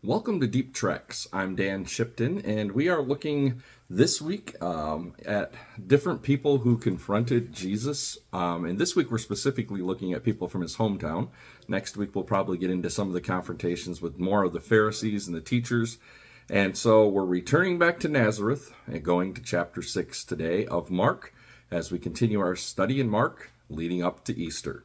Welcome to Deep Treks. I'm Dan Shipton, and we are looking this week at different people who confronted Jesus. And this week we're specifically looking at people from his hometown. Next week we'll probably get into some of the confrontations with more of the Pharisees and the teachers. And so we're returning back to Nazareth and going to chapter 6 today of Mark as we continue our study in Mark leading up to Easter.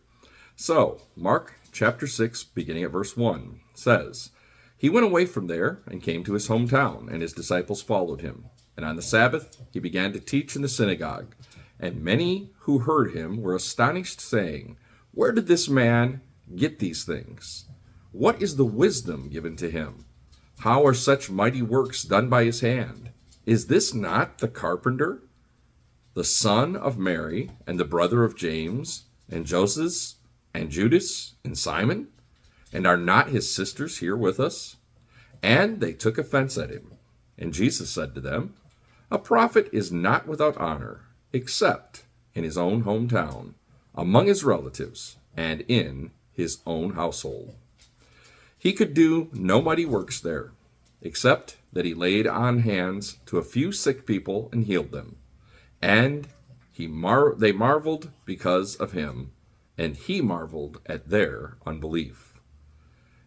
So, Mark chapter 6, beginning at verse 1, says, "He went away from there and came to his hometown, and his disciples followed him. And on the Sabbath he began to teach in the synagogue. And many who heard him were astonished, saying, 'Where did this man get these things? What is the wisdom given to him? How are such mighty works done by his hand? Is this not the carpenter, the son of Mary, and the brother of James, and Joseph, and Judas, and Simon? And are not his sisters here with us?' And they took offense at him. And Jesus said to them, 'A prophet is not without honor, except in his own hometown, among his relatives, and in his own household.' He could do no mighty works there, except that he laid on hands to a few sick people and healed them. And they marveled because of him, and he marveled at their unbelief.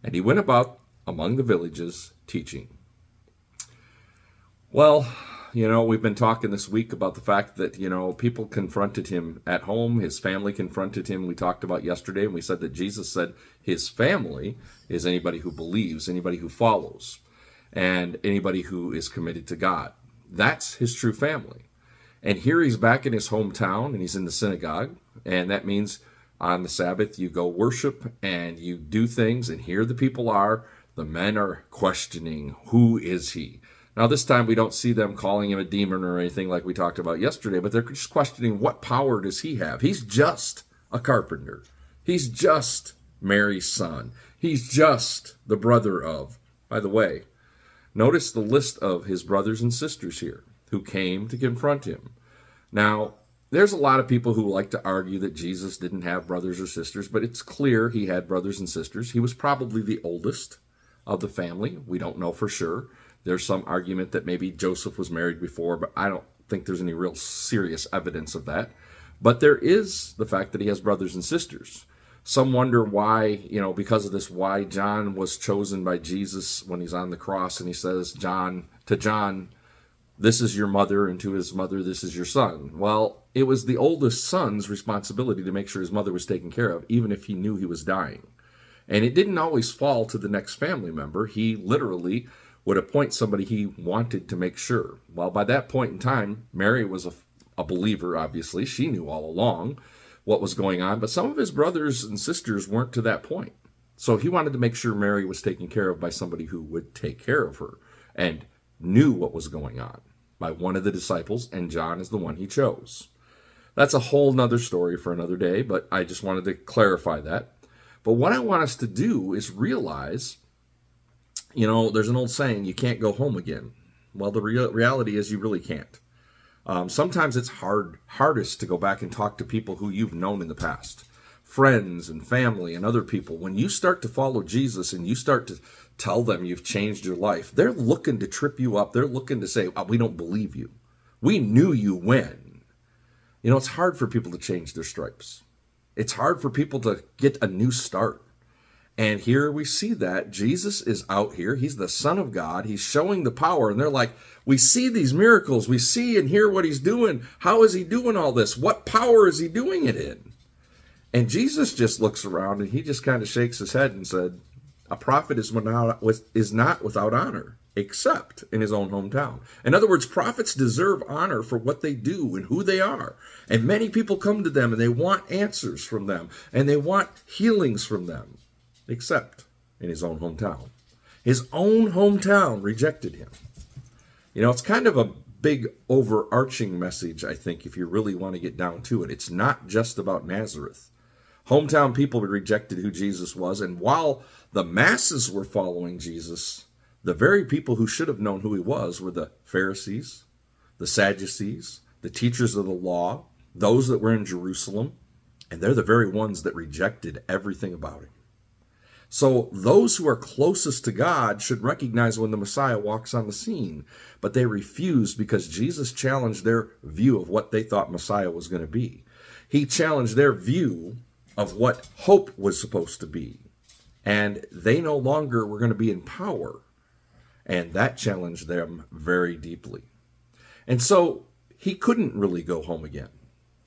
And he went about among the villages teaching." Well, we've been talking this week about the fact that, people confronted him at home. His family confronted him. We talked about yesterday, and we said that Jesus said his family is anybody who believes, anybody who follows, and anybody who is committed to God. That's his true family. And here he's back in his hometown, and he's in the synagogue, and that means on the Sabbath you go worship and you do things, and here the people are. The men are questioning, who is he? Now this time we don't see them calling him a demon or anything like we talked about yesterday, but they're just questioning, what power does he have? He's just a carpenter. He's just Mary's son. He's just the brother of. By the way, notice the list of his brothers and sisters here who came to confront him. Now, there's a lot of people who like to argue that Jesus didn't have brothers or sisters, but it's clear he had brothers and sisters. He was probably the oldest of the family. We don't know for sure. There's some argument that maybe Joseph was married before, but I don't think there's any real serious evidence of that. But there is the fact that he has brothers and sisters. Some wonder why, because of this, why John was chosen by Jesus when he's on the cross, and he says to John, "This is your mother," and to his mother, "This is your son." Well, it was the oldest son's responsibility to make sure his mother was taken care of, even if he knew he was dying. And it didn't always fall to the next family member. He literally would appoint somebody he wanted to make sure. Well, by that point in time, Mary was a believer, obviously. She knew all along what was going on, but some of his brothers and sisters weren't to that point. So he wanted to make sure Mary was taken care of by somebody who would take care of her and knew what was going on, by one of the disciples, and John is the one he chose. That's a whole nother story for another day, but I just wanted to clarify that. But what I want us to do is realize, there's an old saying, you can't go home again. Well, the reality is you really can't. Sometimes it's hardest to go back and talk to people who you've known in the past, friends and family and other people. When you start to follow Jesus and you start to tell them you've changed your life, they're looking to trip you up. They're looking to say, "We don't believe you. We knew you when." It's hard for people to change their stripes. It's hard for people to get a new start. And here we see that Jesus is out here. He's the Son of God. He's showing the power. And they're like, "We see these miracles. We see and hear what he's doing. How is he doing all this? What power is he doing it in?" And Jesus just looks around and he just kind of shakes his head and said, "A prophet is not without honor, except in his own hometown." In other words, prophets deserve honor for what they do and who they are. And many people come to them and they want answers from them and they want healings from them, except in his own hometown. His own hometown rejected him. It's kind of a big overarching message, I think, if you really want to get down to it. It's not just about Nazareth. Hometown people rejected who Jesus was, and while the masses were following Jesus, the very people who should have known who he was were the Pharisees, the Sadducees, the teachers of the law, those that were in Jerusalem, and they're the very ones that rejected everything about him. So those who are closest to God should recognize when the Messiah walks on the scene, but they refused because Jesus challenged their view of what they thought Messiah was going to be. He challenged their view of what hope was supposed to be, and they no longer were going to be in power, and that challenged them very deeply. And so he couldn't really go home again,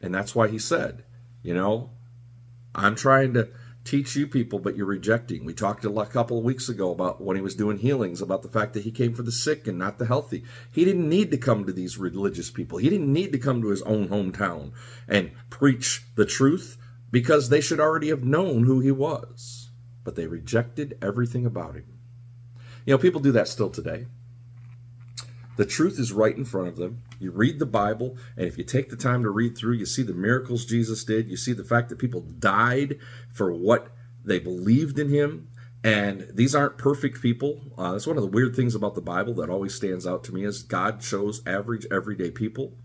and that's why he said, I'm trying to teach you people, but you're rejecting. We talked a couple of weeks ago about when he was doing healings, about the fact that he came for the sick and not the healthy. He didn't need to come to these religious people. He didn't need to come to his own hometown and preach the truth because they should already have known who he was. But they rejected everything about him. People do that still today. The truth is right in front of them. You read the Bible, and if you take the time to read through, you see the miracles Jesus did. You see the fact that people died for what they believed in him. And these aren't perfect people. That's one of the weird things about the Bible that always stands out to me is God chose average, everyday people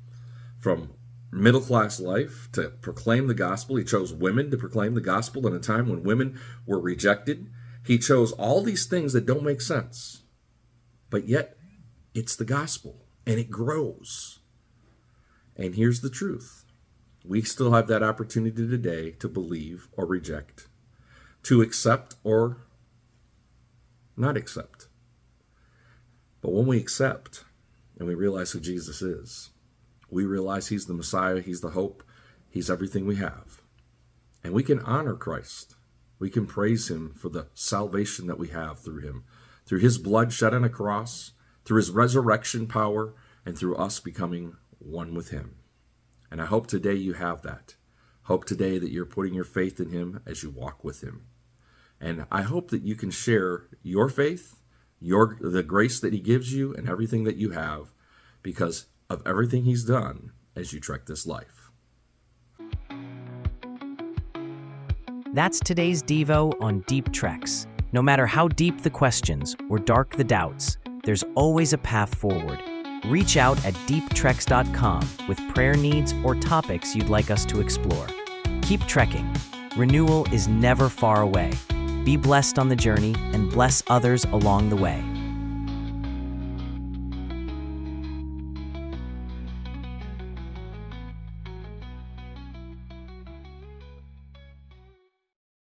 from middle-class life to proclaim the gospel. He chose women to proclaim the gospel in a time when women were rejected. He chose all these things that don't make sense. But yet, it's the gospel. And it grows. And here's the truth. We still have that opportunity today to believe or reject, to accept or not accept. But when we accept and we realize who Jesus is, we realize he's the Messiah, he's the hope, he's everything we have. And we can honor Christ. We can praise him for the salvation that we have through him, through his blood shed on a cross, through his resurrection power, and through us becoming one with him. And I hope today you have that. Hope today that you're putting your faith in him as you walk with him. And I hope that you can share your faith, the grace that he gives you, and everything that you have because of everything he's done as you trek this life. That's today's Devo on Deep Treks. No matter how deep the questions or dark the doubts, there's always a path forward. Reach out at deeptreks.com with prayer needs or topics you'd like us to explore. Keep trekking. Renewal is never far away. Be blessed on the journey and bless others along the way.